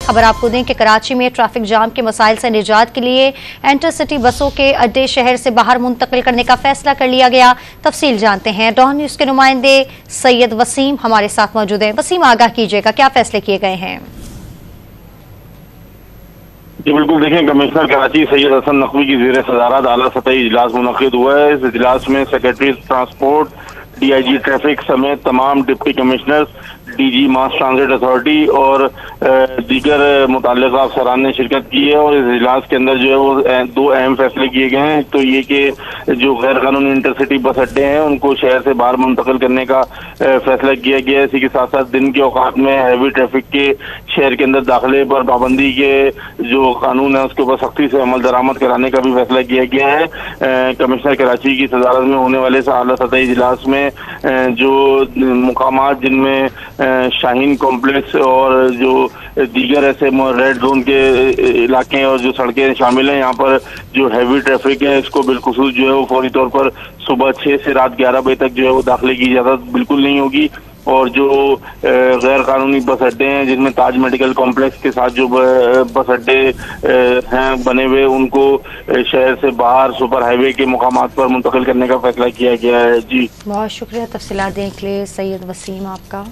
खबर आपको दें कि कराची में ट्रैफिक जाम के मसाइल से निजात के लिए इंटरसिटी बसों के अड्डे शहर से बाहर मुंतकिल करने का फैसला कर लिया गया। तफसील जानते हैं, डॉन न्यूज़ के नुमाइंदे सैयद वसीम हमारे साथ मौजूद हैं। वसीम, आगाह कीजिएगा, क्या फैसले किए गए हैं? जी बिल्कुल, देखें, कमिश्नर कराची सैयद हसन नकवी की ज़ेर सदारत आला सतही इजलास मुनक्किद हुआ है। इस इजलास में सेक्रेटरी ट्रांसपोर्ट, DIG ट्रैफिक समेत तमाम डिप्टी कमिश्नर्स, DG मास ट्रांजिट अथॉरिटी और दीगर मुतल्लिका अफसरान ने शिरकत की है। और इस इजलास के अंदर जो है वो दो अहम फैसले किए गए हैं। तो ये कि जो गैर कानूनी इंटरसिटी बस अड्डे हैं उनको शहर से बाहर मुंतकिल करने का फैसला किया गया है। इसी के साथ साथ दिन के औकात में हैवी ट्रैफिक के शहर के अंदर दाखिले पर पाबंदी के जो कानून है उसके ऊपर सख्ती से अमल दरामद कराने का भी फैसला किया गया है। कमिश्नर कराची की सदारत में होने वाले आला सतही इजलास में जो मुकामात जिनमें शाहीन कॉम्प्लेक्स और जो दीगर ऐसे रेड जोन के इलाके और जो सड़कें शामिल हैं, यहाँ पर जो हैवी ट्रैफिक है इसको बिलखुसूस जो है वो फौरी तौर पर सुबह 6 से रात 11 बजे तक जो है वो दाखिले की इजाज़त बिल्कुल नहीं होगी। और जो गैर कानूनी बस अड्डे हैं जिनमें ताज मेडिकल कॉम्प्लेक्स के साथ जो बस अड्डे हैं बने हुए, उनको शहर से बाहर सुपर हाईवे के मुकामात पर मुंतकिल करने का फैसला किया गया है। जी, बहुत शुक्रिया तफसीलात देने के लिए सैयद वसीम आपका।